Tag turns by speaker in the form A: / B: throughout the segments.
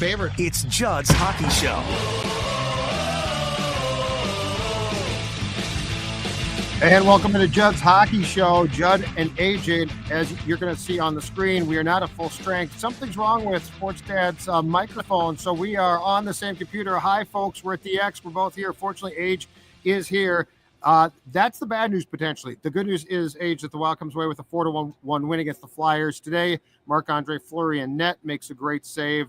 A: favorite.
B: It's Judd's Hockey Show.
C: And welcome to the Judd's Hockey Show. Judd and AJ, as you're going to see on the screen, we are not at full strength. Something's wrong with Sports Dad's microphone, so we are on the same computer. Hi, folks. We're at the X. We're both here. Fortunately, Age is here. That's the bad news, potentially. The good news is, Age, that the Wild comes away with a 4-1 win against the Flyers today. Marc-Andre Fleury in net makes a great save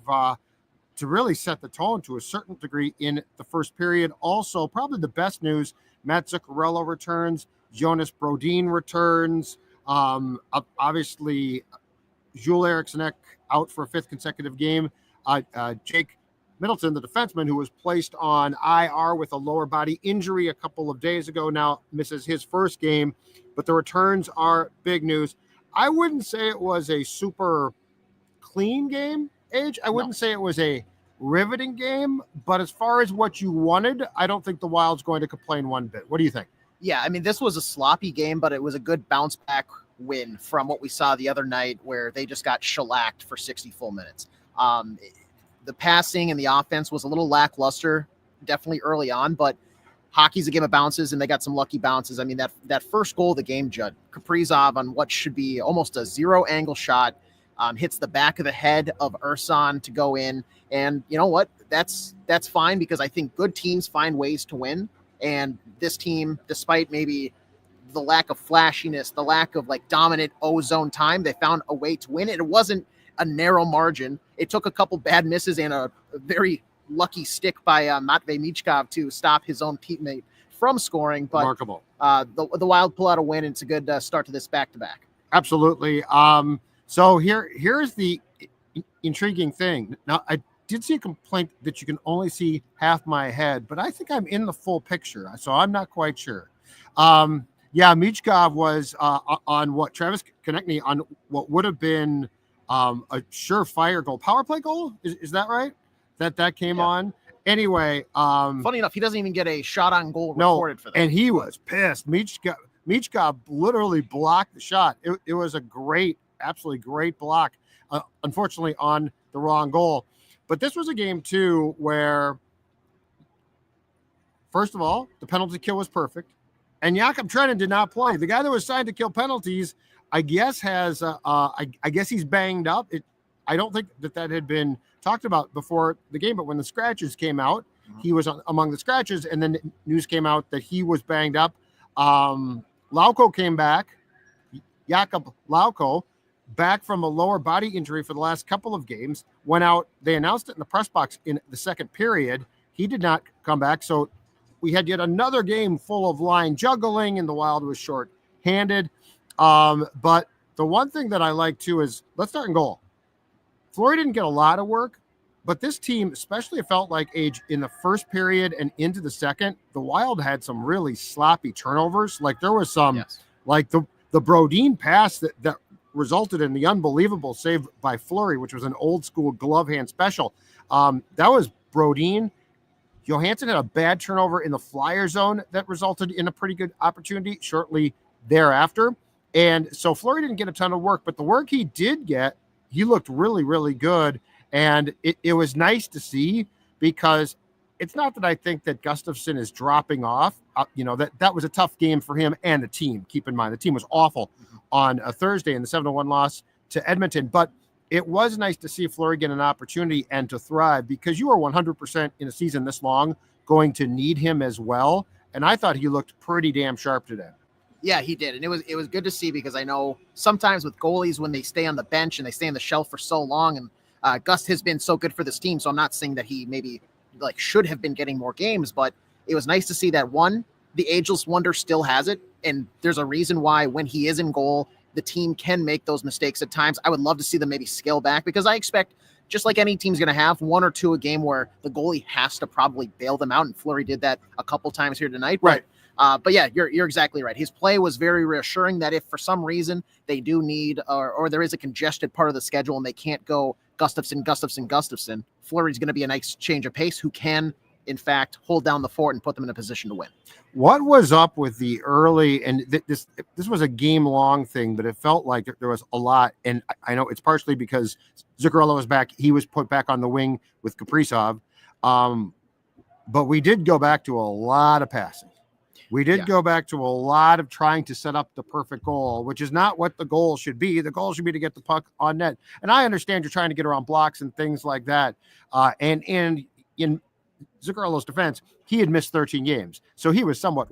C: to really set the tone to a certain degree in the first period. Also, probably the best news, Matt Zuccarello returns. Jonas Brodin returns. Obviously, Jules Eriksson out for a fifth consecutive game. Jake Middleton, the defenseman, who was placed on IR with a lower body injury a couple of days ago, now misses his first game. But the returns are big news. I wouldn't say it was a super clean game, Age. I wouldn't say it was a riveting game, but as far as what you wanted, I don't think the Wild's going to complain one bit. What do you think?
D: Yeah, I mean, this was a sloppy game, but it was a good bounce back win from what we saw the other night where they just got shellacked for 60 full minutes. The passing and the offense was a little lackluster, definitely early on, but hockey's a game of bounces, and they got some lucky bounces. I mean, that first goal of the game, Judd, Kaprizov on what should be almost a zero-angle shot, hits the back of the head of Urson to go in. And you know what? That's fine, because I think good teams find ways to win. And this team, despite maybe the lack of flashiness, the lack of like dominant O-zone time, they found a way to win it. It wasn't a narrow margin. It took a couple bad misses and a very lucky stick by Matvei Michkov to stop his own teammate from scoring. But
C: Remarkable.
D: The Wild pull out a win. It's a good start to this back-to-back.
C: Absolutely. So here's the intriguing thing. Now, I did see a complaint that you can only see half my head, but I think I'm in the full picture, so I'm not quite sure. Michkov was on what Travis Konechny on what would have been a surefire goal, power play goal. Is that right? That came on. Anyway,
D: funny enough, he doesn't even get a shot on goal recorded for that.
C: And he was pissed. Michkov literally blocked the shot. It was a absolutely great block. Unfortunately, on the wrong goal. But this was a game, too, where, first of all, the penalty kill was perfect. And Jakob Trenin did not play. The guy that was signed to kill penalties, I guess, has I guess he's banged up. I don't think that had been talked about before the game, but when the scratches came out, he was among the scratches, and then news came out that he was banged up. Lauko came back. Jakob Lauko, back from a lower body injury for the last couple of games, went out. They announced it in the press box in the second period. He did not come back. So we had yet another game full of line juggling, and the Wild was short-handed. But the one thing that I like, too, is let's start in goal. Fleury didn't get a lot of work, but this team, especially it felt like Age in the first period and into the second, the Wild had some really sloppy turnovers. Like there was some, like the Brodin pass that resulted in the unbelievable save by Fleury, which was an old school glove hand special. That was Brodin. Johansson had a bad turnover in the Flyer zone that resulted in a pretty good opportunity shortly thereafter. And so Fleury didn't get a ton of work, but the work he did get, he looked really, really good. And it was nice to see, because it's not that I think that Gustafsson is dropping off. That was a tough game for him and the team. Keep in mind, the team was awful on a Thursday in the 7-1 loss to Edmonton. But it was nice to see Fleury get an opportunity and to thrive, because you are 100% in a season this long going to need him as well. And I thought he looked pretty damn sharp today.
D: Yeah, he did. And it was good to see, because I know sometimes with goalies, when they stay on the bench and they stay on the shelf for so long, and Gus has been so good for this team. So I'm not saying that he maybe should have been getting more games, but it was nice to see that the ageless wonder still has it. And there's a reason why when he is in goal, the team can make those mistakes at times. I would love to see them maybe scale back, because I expect, just like any team's going to have, one or two a game where the goalie has to probably bail them out. And Fleury did that a couple times here tonight.
C: Right.
D: But yeah, you're exactly right. His play was very reassuring that if for some reason they do need, or there is a congested part of the schedule and they can't go Gustafsson, Fleury's going to be a nice change of pace who can in fact, hold down the fort and put them in a position to win.
C: What was up with the early, and this was a game-long thing, but it felt like there was a lot, and I know it's partially because Zuccarello was back. He was put back on the wing with Kaprizov, but we did go back to a lot of passing. We did go back to a lot of trying to set up the perfect goal, which is not what the goal should be. The goal should be to get the puck on net. And I understand you're trying to get around blocks and things like that. And in Zuccarello's defense, he had missed 13 games, so he was somewhat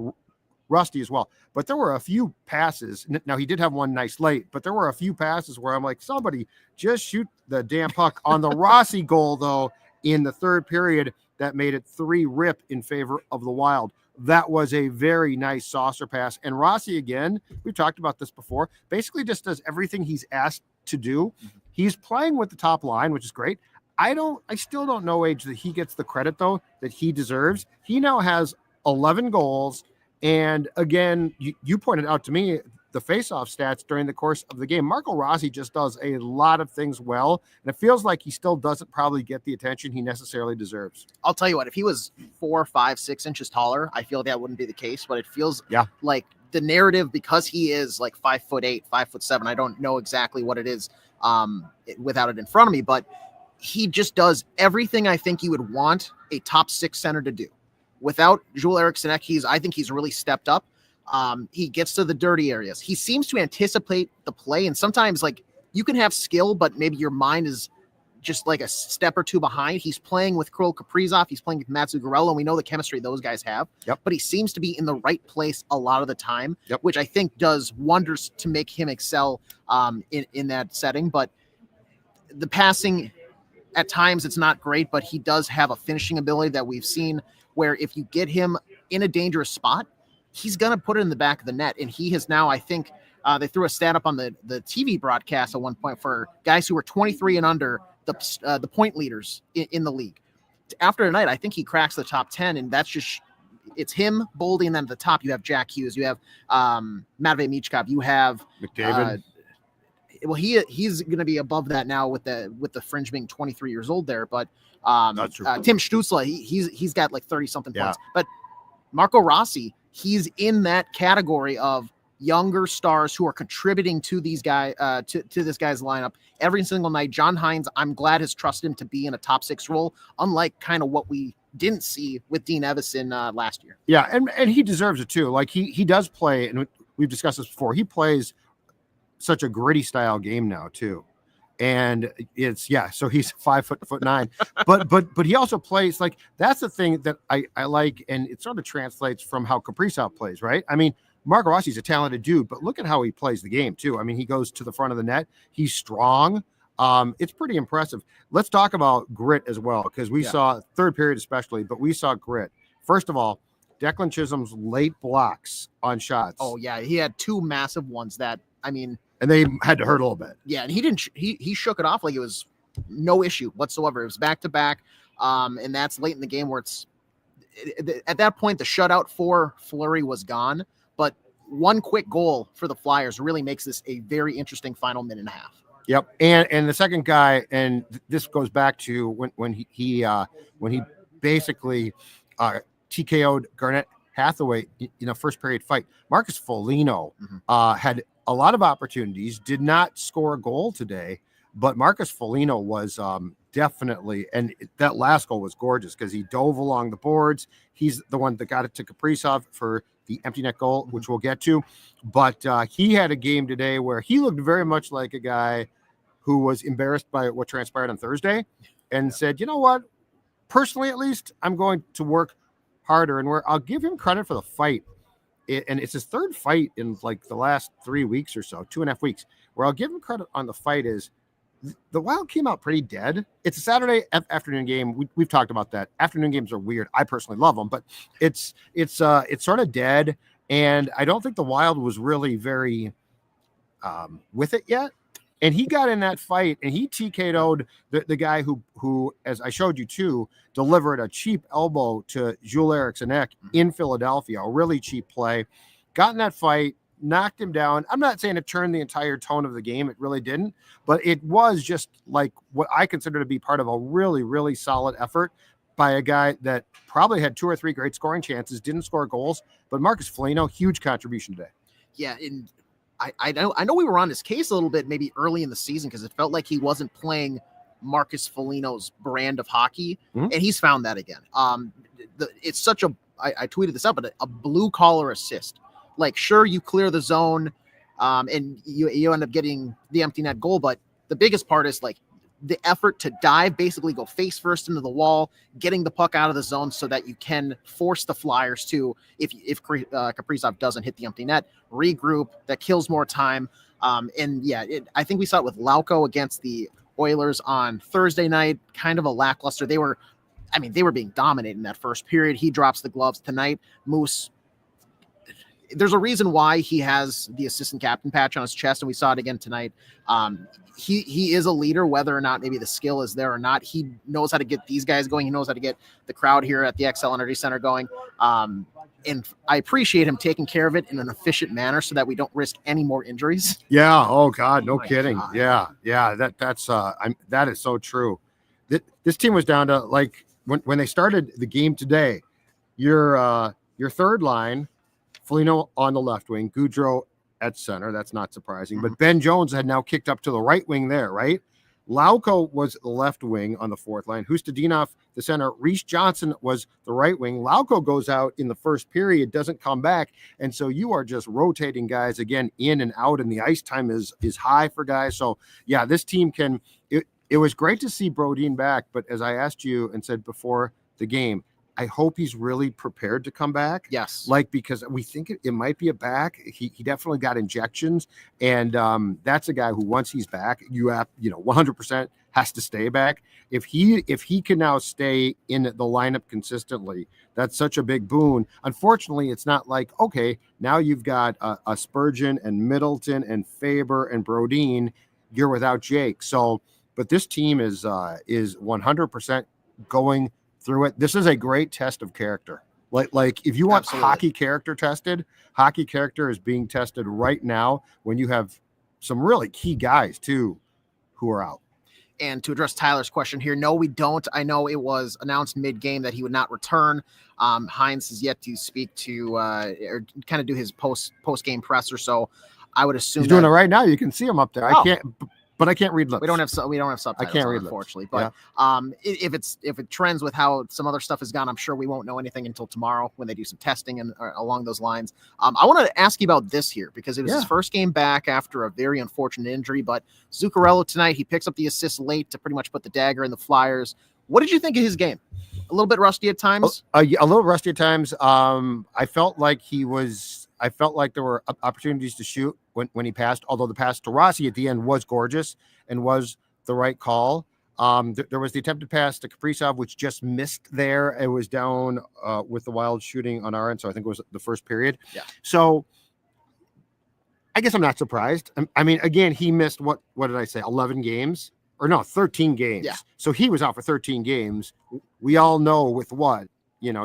C: rusty as well. But there were a few passes. Now, he did have one nice late, but there were a few passes where I'm like, somebody just shoot the damn puck. On the Rossi goal, though, in the third period, that made it 3-rip in favor of the Wild. That was a very nice saucer pass. And Rossi, again, we've talked about this before, basically just does everything he's asked to do. He's playing with the top line, which is great. I still don't know, Age, that he gets the credit, though, that he deserves. He now has 11 goals. And again, you pointed out to me the faceoff stats during the course of the game. Marco Rossi just does a lot of things well, and it feels like he still doesn't probably get the attention he necessarily deserves.
D: I'll tell you what, if he was 4, 5, 6 inches taller, I feel that wouldn't be the case, but it feels like the narrative, because he is like 5'8", 5'7", I don't know exactly what it is without it in front of me, but he just does everything I think you would want a top 6 center to do. Without Joel Eriksson Ek, I think he's really stepped up. He gets to the dirty areas. He seems to anticipate the play, and sometimes like you can have skill, but maybe your mind is just like a step or two behind. He's playing with Kirill Kaprizov. He's playing with Matt Zuccarello, and we know the chemistry those guys have. But he seems to be in the right place a lot of the time, which I think does wonders to make him excel in that setting. But the passing, at times it's not great, but he does have a finishing ability that we've seen where if you get him in a dangerous spot, he's going to put it in the back of the net. And he has now, I think, they threw a stat up on the TV broadcast at one point for guys who were 23 and under, the point leaders in the league. After tonight, I think he cracks the top 10, and that's just, it's him, Boldy, and then at the top you have Jack Hughes, you have Matvei Michkov, you have
C: McDavid.
D: Well, he's going to be above that now with the fringe being 23 years old there, but
C: That's true.
D: Tim Stützle, he's got like 30 something points, but Marco Rossi, he's in that category of younger stars who are contributing to these guys, to this guy's lineup every single night. John Hines, I'm glad, has trusted him to be in a top 6 role, unlike kind of what we didn't see with Dean Evison last year. Yeah,
C: and he deserves it too. Like he does play, and we've discussed this before. He plays such a gritty style game now too. And it's, so he's 5'9", but he also plays like, that's the thing that I like. And it sort of translates from how Kaprizov plays, right? I mean, Marco Rossi's a talented dude, but look at how he plays the game too. I mean, he goes to the front of the net. He's strong. It's pretty impressive. Let's talk about grit as well, because we saw third period especially, but we saw grit. First of all, Declan Chisholm's late blocks on shots.
D: Oh yeah. He had 2 massive ones that, I mean,
C: and they had to hurt a little bit.
D: Yeah, and he didn't. He shook it off like it was no issue whatsoever. It was back to back, and that's late in the game where at that point the shutout for Fleury was gone. But one quick goal for the Flyers really makes this a very interesting final minute and a half.
C: Yep, and the second guy, and this goes back to when he basically TKO'd Garnett Hathaway in a first period fight. Marcus Foligno had a lot of opportunities, did not score a goal today, but Marcus Foligno was definitely, and that last goal was gorgeous because he dove along the boards. He's the one that got it to Kaprizov for the empty net goal, which we'll get to. But he had a game today where he looked very much like a guy who was embarrassed by what transpired on Thursday and said, you know what, personally at least, I'm going to work harder. And where I'll give him credit for the fight. And it's his third fight in like the last 3 weeks or so, 2.5 weeks, where I'll give him credit on the fight is the Wild came out pretty dead. It's a Saturday afternoon game. We've talked about that. Afternoon games are weird. I personally love them, but it's sort of dead. And I don't think the Wild was really very with it yet. And he got in that fight and he TKO'd the guy who, as I showed you too, delivered a cheap elbow to Joel Eriksson Ek in Philadelphia, a really cheap play. Got in that fight, knocked him down. I'm not saying it turned the entire tone of the game. It really didn't. But it was just like what I consider to be part of a really, really solid effort. by a guy that probably had 2 or 3 great scoring chances, didn't score goals, but Marcus Foligno, huge contribution today.
D: Yeah, and I know we were on his case a little bit maybe early in the season because it felt like he wasn't playing Marcus Foligno's brand of hockey, and he's found that again. It's such a I tweeted this out, but a blue collar assist. Like, sure, you clear the zone, and you end up getting the empty net goal, but the biggest part is like the effort to dive, basically go face first into the wall, getting the puck out of the zone so that you can force the Flyers to, if Kaprizov doesn't hit the empty net, regroup. That kills more time. And yeah, I think we saw it with Lauko against the Oilers on Thursday night, kind of a lackluster. They were being dominated in that first period. He drops the gloves tonight. Moose, there's a reason why he has the assistant captain patch on his chest, and we saw it again tonight. He is a leader, whether or not maybe the skill is there or not. He knows how to get these guys going. He knows how to get the crowd here at the XL Energy Center going. And I appreciate him taking care of it in an efficient manner so that we don't risk any more injuries.
C: Yeah. Oh God, no kidding. God. Yeah. That is so true. This team was down to, like, when they started the game today, your third line, Foligno on the left wing, Goudreau at center. That's not surprising. But Ben Jones had now kicked up to the right wing there, right? Lauko was the left wing on the fourth line. Hustadinov, the center. Reese Johnson was the right wing. Lauko goes out in the first period, doesn't come back. And so you are just rotating guys again in and out, and the ice time is high for guys. So, yeah, this team can – it was great to see Brodin back, but as I asked you and said before the game, I hope he's really prepared to come back.
D: Yes.
C: Like, because we think it might be a back. He definitely got injections. And that's a guy who, once he's back, 100% has to stay back. If he can now stay in the lineup consistently, that's such a big boon. Unfortunately, it's not like, okay, now you've got a Spurgeon and Middleton and Faber and Brodin. You're without Jake. So, but this team is 100% going through it. This is a great test of character. Like if you want hockey character tested, hockey character is being tested right now when you have some really key guys too who are out.
D: And to address Tyler's question here, no, we don't. I know it was announced mid-game that he would not return. Hines has yet to speak to or kind of do his post-game presser, so I would assume
C: he's doing it right now. You can see him up there. I can't. But I can't read lips.
D: We don't have subtitles.
C: I can't read
D: unfortunately.
C: Lips.
D: But if it trends with how some other stuff has gone, I'm sure we won't know anything until tomorrow when they do some testing and along those lines. I want to ask you about this here because it was his first game back after a very unfortunate injury. But Zuccarello tonight, he picks up the assist late to pretty much put the dagger in the Flyers. What did you think of his game? A little bit rusty at times.
C: A little rusty at times. I felt like there were opportunities to shoot when he passed, although the pass to Rossi at the end was gorgeous and was the right call. There was the attempted pass to Kaprizov, which just missed there. It was down with the Wild shooting on our end, so I think it was the first period.
D: Yeah.
C: So I guess I'm not surprised. I mean, again, he missed what did I say? 11 games? Or no, 13 games.
D: Yeah.
C: So he was out for 13 games. We all know with what,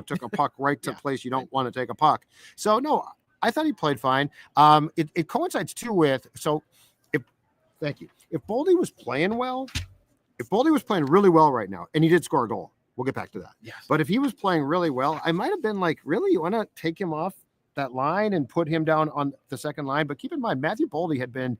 C: took a puck right to a place you don't want to take a puck. So no, I thought he played fine. It coincides too with, thank you. If Boldy was playing well, if Boldy was playing really well right now, and he did score a goal, we'll get back to that.
D: Yes.
C: But if he was playing really well, I might have been like, really, you want to take him off that line and put him down on the second line? But keep in mind, Matthew Boldy had been,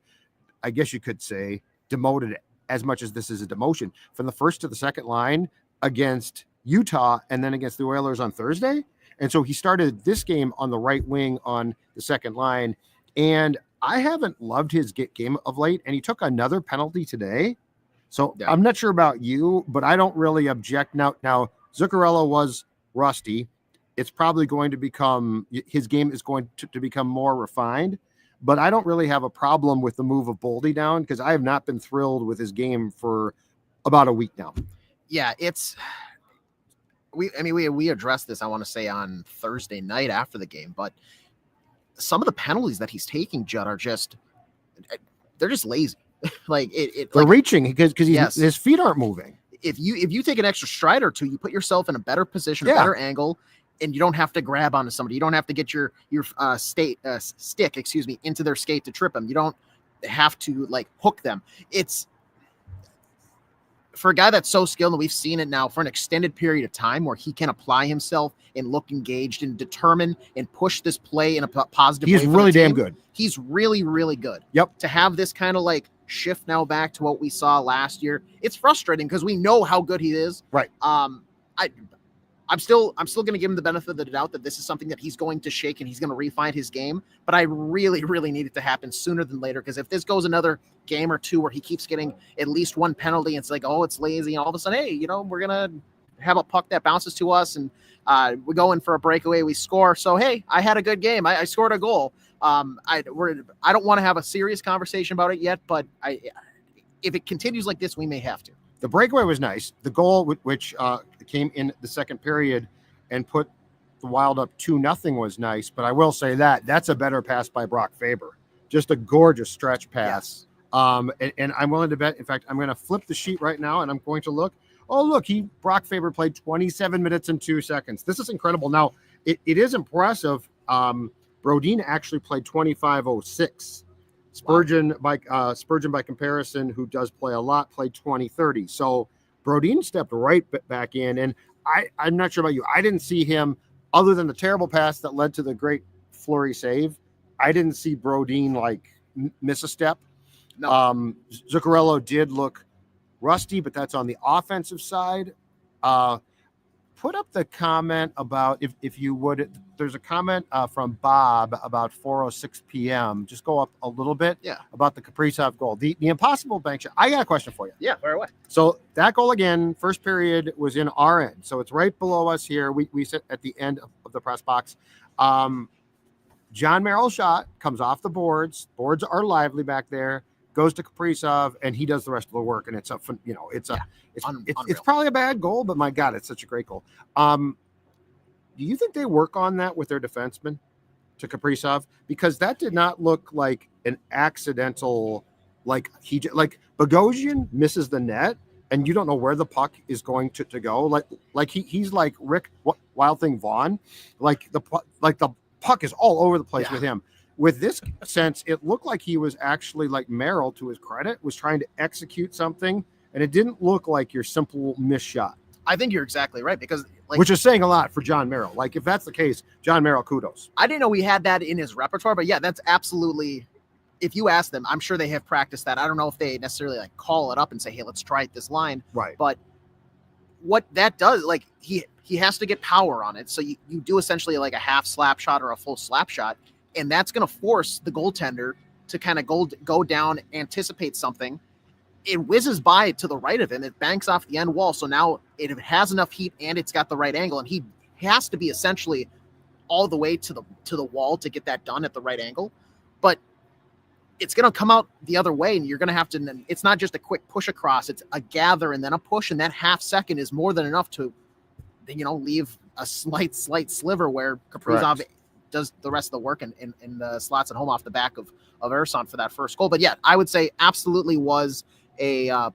C: I guess you could say, demoted as much as this is a demotion from the first to the second line against Utah and then against the Oilers on Thursday. And so he started this game on the right wing on the second line. And I haven't loved his game of late. And he took another penalty today. So I'm not sure about you, but I don't really object. Now Zuccarello was rusty. It's probably going to become, his game is going to become more refined. But I don't really have a problem with the move of Boldy down because I have not been thrilled with his game for about a week now.
D: Yeah, we addressed this, I want to say, on Thursday night after the game, but some of the penalties that he's taking, Judd, are they're just lazy. They're
C: reaching because his feet aren't moving.
D: If you take an extra stride or two, you put yourself in a better position, a better angle, and you don't have to grab onto somebody. You don't have to get your stick, into their skate to trip them. You don't have to hook them. for a guy that's so skilled, and we've seen it now for an extended period of time where he can apply himself and look engaged and determine and push this play in a positive way.
C: He's really damn good.
D: He's really, really good.
C: Yep.
D: To have this kind of like shift now back to what we saw last year, it's frustrating because we know how good he is.
C: Right.
D: I'm still going to give him the benefit of the doubt that this is something that he's going to shake and he's going to refine his game. But I really, really need it to happen sooner than later, because if this goes another game or two where he keeps getting at least one penalty, it's like, oh, it's lazy, and all of a sudden, hey, we're going to have a puck that bounces to us, and we go in for a breakaway, we score. So, hey, I had a good game. I scored a goal. I don't want to have a serious conversation about it yet, but if it continues like this, we may have to.
C: The breakaway was nice. The goal, which came in the second period and put the Wild up 2-0, was nice. But I will say that's a better pass by Brock Faber. Just a gorgeous stretch pass. Yes. And I'm willing to bet. In fact, I'm going to flip the sheet right now, and I'm going to look. Oh, look, Brock Faber played 27 minutes and 2 seconds. This is incredible. Now, it is impressive. Brodin actually played 25:06. Spurgeon by comparison, who does play a lot, played 20:30. So Brodin stepped right back in, and I'm not sure about you. I didn't see him, other than the terrible pass that led to the great Fleury save. I didn't see Brodin miss a step.
D: No.
C: Zuccarello did look rusty, but that's on the offensive side. Put up the comment about, if you would, there's a comment from Bob about 4:06 p.m. Just go up a little bit.
D: Yeah. About
C: the Kaprizov goal. The impossible bank shot. I got a question for you.
D: Yeah, fire away.
C: So that goal again, first period, was in our end. So it's right below us here. We sit at the end of the press box. John Merrill's shot comes off the boards. Boards are lively back there. Goes to Kaprizov, and he does the rest of the work. And it's probably a bad goal, but my God, it's such a great goal. Do you think they work on that with their defenseman to Kaprizov? Because that did not look like an accidental, Bogosian misses the net, and you don't know where the puck is going to go. He's like Rick Wild Thing Vaughn. The puck is all over the place with him. With this sense, it looked like he was actually, like Merrill, to his credit, was trying to execute something, and it didn't look like your simple miss shot.
D: I think you're exactly right, because
C: which is saying a lot for John Merrill. If that's the case, John Merrill, kudos.
D: I didn't know he had that in his repertoire, but yeah, that's absolutely. If you ask them, I'm sure they have practiced that. I don't know if they necessarily call it up and say, "Hey, let's try it this line."
C: Right.
D: But what that does, he has to get power on it. So you do essentially a half slap shot or a full slap shot. And that's going to force the goaltender to kind of go down, anticipate something. It whizzes by to the right of him. It banks off the end wall. So now it has enough heat and it's got the right angle. And he has to be essentially all the way to the wall to get that done at the right angle. But it's going to come out the other way, and you're going to have to. It's not just a quick push across. It's a gather and then a push, and that half second is more than enough to, leave a slight sliver where Kaprizov does the rest of the work and slots it home off the back of Ersan for that first goal. But yeah, I would say absolutely was a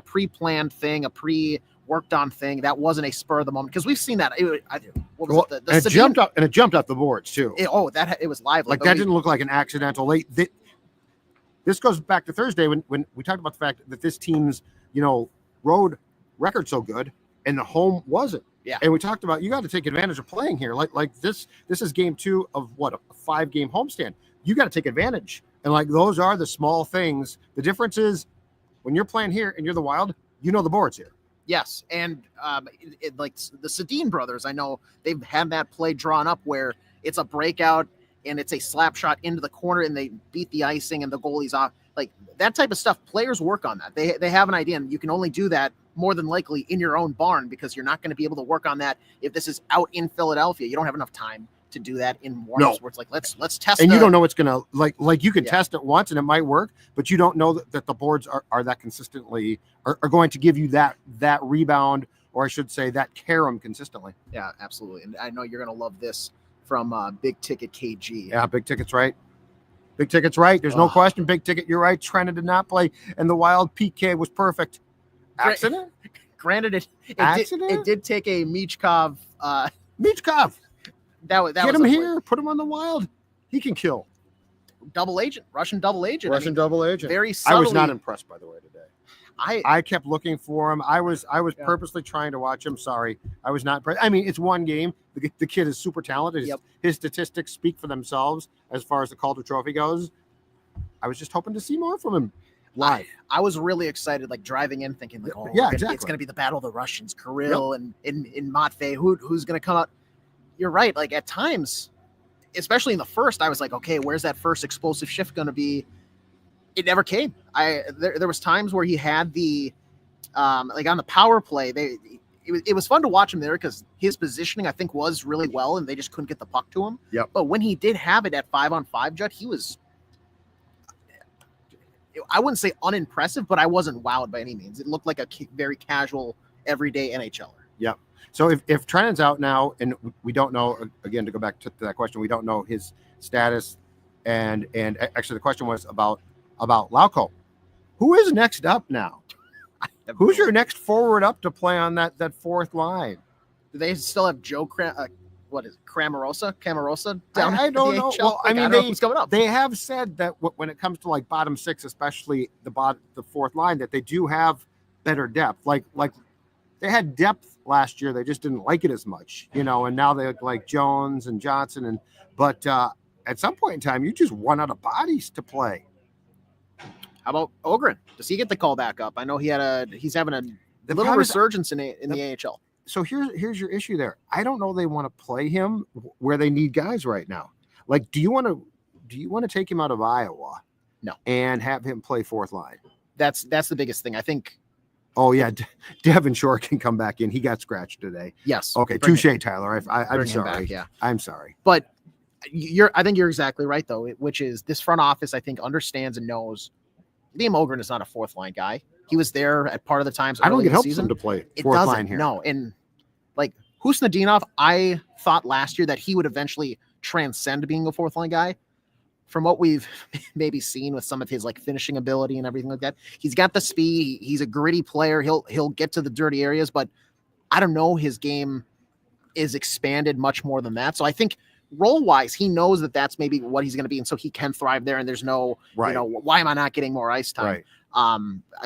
D: pre-planned thing, a pre-worked on thing. That wasn't a spur of the moment, because we've seen that.
C: It jumped up the boards too.
D: It was lively.
C: That didn't look like an accidental late. This goes back to Thursday when we talked about the fact that this team's road record's so good and the home wasn't.
D: Yeah.
C: And we talked about, you got to take advantage of playing here. This is game 2 of a 5-game homestand. You got to take advantage. And those are the small things. The difference is when you're playing here and you're the Wild, the board's here.
D: Yes. And the Sedin brothers, I know they've had that play drawn up where it's a breakout and it's a slap shot into the corner and they beat the icing and the goalie's off. That type of stuff, players work on that. They have an idea, and you can only do that more than likely in your own barn, because you're not going to be able to work on that if this is out in Philadelphia. You don't have enough time to do that in warm-ups where it's let's test.
C: And you don't know what's going to you can test it once and it might work, but you don't know that the boards are that consistently are going to give you that rebound, or I should say that carom consistently.
D: Yeah, absolutely. And I know you're going to love this from Big Ticket KG.
C: Yeah, Big Ticket's right. Big Ticket's right. There's no question. Big Ticket, you're right. Trenna did not play, and the Wild PK was perfect. Accident?
D: Granted, it did take a Michkov.
C: Michkov.
D: That
C: Get
D: was
C: him here. Put him on the Wild. He can kill.
D: double agent, Russian double agent.
C: Russian double agent.
D: Very
C: I
D: subtly.
C: was not impressed, by the way, today.
D: I
C: I kept looking for him. I was purposely trying to watch him. Sorry, I was not. I mean, it's one game. The kid is super talented. His statistics speak for themselves as far as the Calder Trophy goes. I was just hoping to see more from him live.
D: I was really excited, like driving in, thinking like,
C: exactly.
D: It's going to be the battle of the Russians, Kirill and in Matvey. Who's going to come out? You're right. Like at times, especially in the first, I was like, okay, where's that first explosive shift going to be? It never came. There was times where he had the like on the power play. It was fun to watch him there because his positioning I think was really well, and they just couldn't get the puck to him.
C: Yep.
D: But when he did have it at 5-on-5, Judd, he was. I wouldn't say unimpressive, but I wasn't wowed by any means. It looked like a very casual, everyday NHLer.
C: Yep. So if Trennan's out now, and we don't know, again, to go back to that question, we don't know his status, and actually the question was about Lauko. Who is next up now? Who's your next forward up to play on that fourth line?
D: Do they still have Joe Camarosa down?
C: I don't know. Well,
D: I mean, who's coming up.
C: They have said that when it comes to like bottom six, especially the fourth line, that they do have better depth. Like they had depth last year, they just didn't like it as much, and now they like Jones and Johnson, but at some point in time, you just run out of bodies to play.
D: How about Ogren? Does he get the call back up? I know he's having a little resurgence in the AHL.
C: So here's your issue there. I don't know they want to play him where they need guys right now. Like, do you want to take him out of Iowa?
D: No. And
C: have him play fourth line?
D: That's the biggest thing. I think.
C: Oh yeah, Devin Shore can come back in. He got scratched today.
D: Yes.
C: Okay. Touche, Tyler. I'm sorry.
D: Back, yeah.
C: I'm sorry.
D: But I think you're exactly right though, which is this front office I think understands and knows Liam Ogren is not a fourth line guy. He was there at part of the times.
C: I don't think it helps him to play fourth line here.
D: No, and like Husnudinov, I thought last year that he would eventually transcend being a fourth line guy. From what we've maybe seen with some of his like finishing ability and everything like that, he's got the speed. He's a gritty player. He'll get to the dirty areas, but I don't know. His game is expanded much more than that. So I think role wise, he knows that that's maybe what he's going to be, and so he can thrive there. And there's no, why am I not getting more ice time?
C: Right.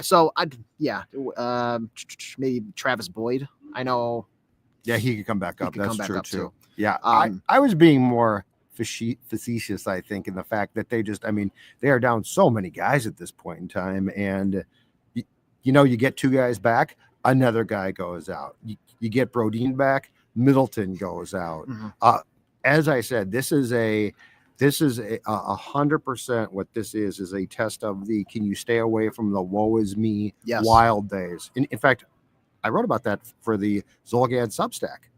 D: So maybe Travis Boyd. I know.
C: Yeah, he could come back up. That's true too. Yeah,
D: I
C: was being more facetious, I think, in the fact that they are down so many guys at this point in time, and you get two guys back, another guy goes out. You get Brodin back, Middleton goes out.
D: Mm-hmm.
C: As I said, this is a 100%. What this is a test of can you stay away from the woe is me wild days. In fact, I wrote about that for the Zolgad Substack.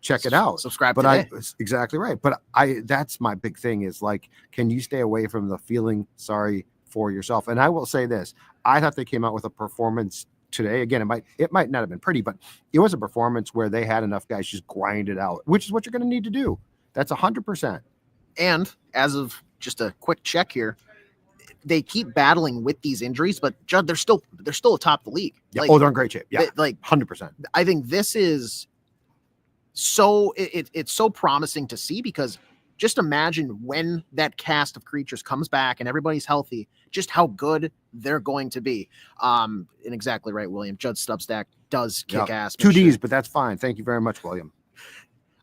C: Check it out.
D: Subscribe
C: today.
D: But
C: exactly right. But that's my big thing is like, can you stay away from the feeling sorry for yourself? And I will say this: I thought they came out with a performance today. Again, it might not have been pretty, but it was a performance where they had enough guys just grind it out, which is what you're going to need to do. That's 100%.
D: And as of just a quick check here, they keep battling with these injuries, but Judd, they're still atop the league.
C: Yeah. They're in great shape. Yeah. 100%.
D: I think this is so it's so promising to see, because just imagine when that cast of creatures comes back and everybody's healthy, just how good they're going to be. And exactly right, William. Judd Substack does kick ass.
C: 2Ds, but that's fine. Thank you very much, William.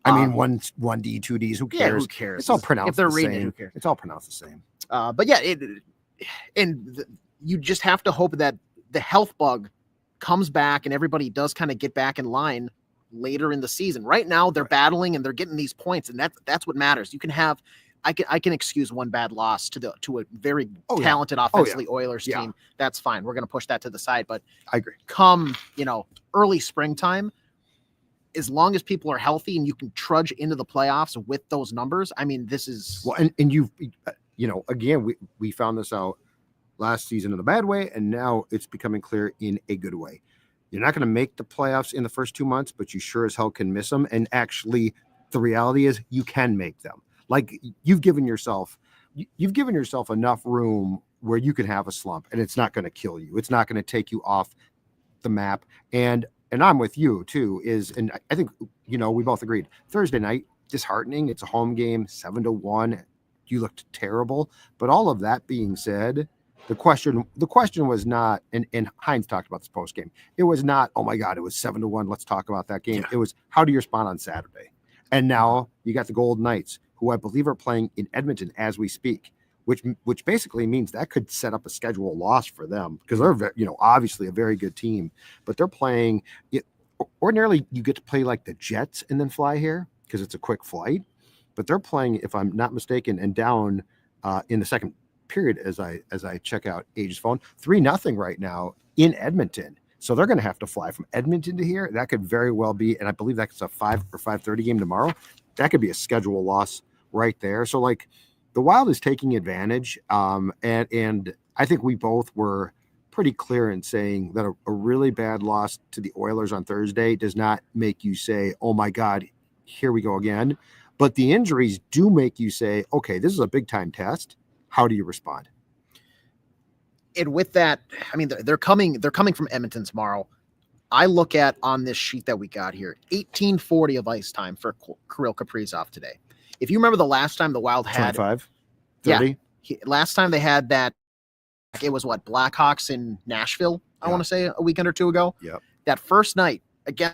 C: I mean, 1D, 2Ds. Who cares?
D: Yeah, who cares?
C: It's all pronounced
D: if they're
C: the
D: reading
C: same.
D: Who cares?
C: It's all pronounced the same.
D: But yeah, you just have to hope that the health bug comes back and everybody does kind of get back in line later in the season. Right now, they're battling and they're getting these points, and that's what matters. You can have, I can excuse one bad loss to a very talented offensively Oilers team. That's fine. We're going to push that to the side. But
C: I agree.
D: Come early springtime, as long as people are healthy and you can trudge into the playoffs with those numbers, I mean, this is
C: and you've again, we found this out last season in a bad way, and now it's becoming clear in a good way. You're not going to make the playoffs in the first 2 months, but you sure as hell can miss them. And actually, the reality is you can make them. Like you've given yourself enough room where you can have a slump, and it's not going to kill you. It's not going to take you off the map. And I'm with you too. And I think we both agreed Thursday night disheartening. It's a home game, 7-1. you looked terrible. But all of that being said, the question was not, and Hines talked about this post game. It was not, oh my God, it was 7-1. Let's talk about that game. Yeah. It was, how do you respond on Saturday? And now you got the Golden Knights, who I believe are playing in Edmonton as we speak, which basically means that could set up a schedule loss for them, because they're, obviously a very good team, but they're playing. Ordinarily, you get to play like the Jets and then fly here because it's a quick flight, but they're playing, if I'm not mistaken, and down in the second period as I check out Age's phone, 3-0 right now in Edmonton. So they're going to have to fly from Edmonton to here. That could very well be, and I believe that's a 5 or 5:30 game tomorrow. That could be a schedule loss right there. So like the Wild is taking advantage, and I think we both were pretty clear in saying that a really bad loss to the Oilers on Thursday does not make you say, oh my God, here we go again. But the injuries do make you say, okay, this is a big time test. How do you respond?
D: And with that, I mean, they're coming from Edmonton tomorrow. I look at on this sheet that we got here, 18:40 of ice time for Kirill Kaprizov today. If you remember the last time the Wild had
C: 25, 30.
D: Yeah, last time they had that, it was what, Blackhawks in Nashville, I want to say a weekend or two ago.
C: Yep.
D: That first night, again,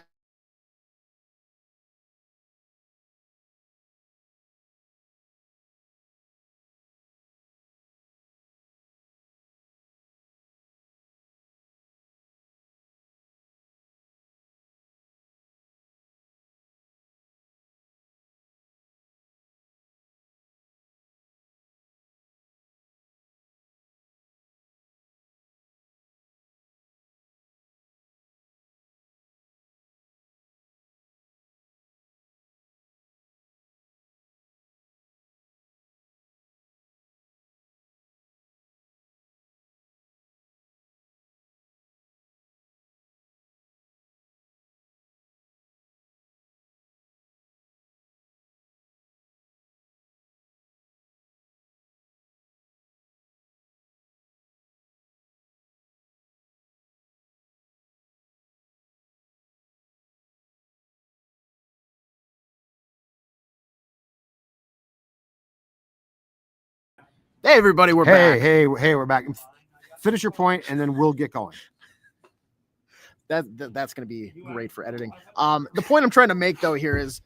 D: hey everybody, we're back.
C: Hey, we're back. Finish your point, and then we'll get going.
D: That's going to be great for editing. The point I'm trying to make though here is,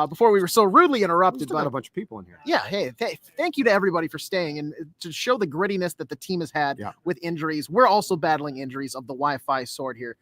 D: before we were so rudely interrupted,
C: got a bunch of people in here.
D: Yeah, hey, thank you to everybody for staying and to show the grittiness that the team has had with injuries. We're also battling injuries of the Wi-Fi sort here.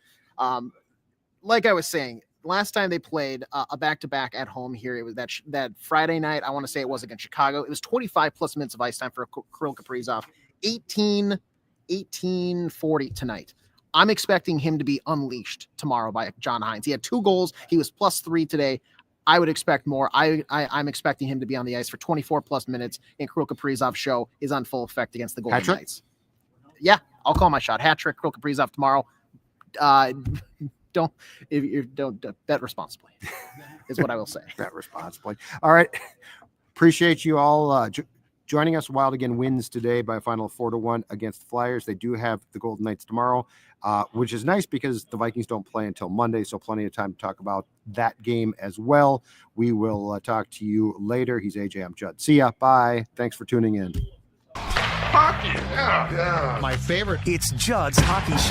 D: Like I was saying, last time they played a back-to-back at home here, it was that Friday night. I want to say it was against Chicago. It was 25 plus minutes of ice time for Kirill Kaprizov. 18:40 tonight. I'm expecting him to be unleashed tomorrow by John Hines. He had 2 goals. He was +3 today. I would expect more. I'm expecting him to be on the ice for 24 plus minutes, and Kirill Kaprizov's show is on full effect against the Golden Knights. Yeah, I'll call my shot. Hat trick, Kirill Kaprizov tomorrow. Don't bet responsibly is what I will say.
C: Bet responsibly. All right. Appreciate you all joining us. Wild again wins today by a final 4-1 against the Flyers. They do have the Golden Knights tomorrow, which is nice because the Vikings don't play until Monday, so plenty of time to talk about that game as well. We will talk to you later. He's AJ. I'm Judd. See ya. Bye. Thanks for tuning in.
B: Hockey. Yeah. My favorite. It's Judd's Hockey Show.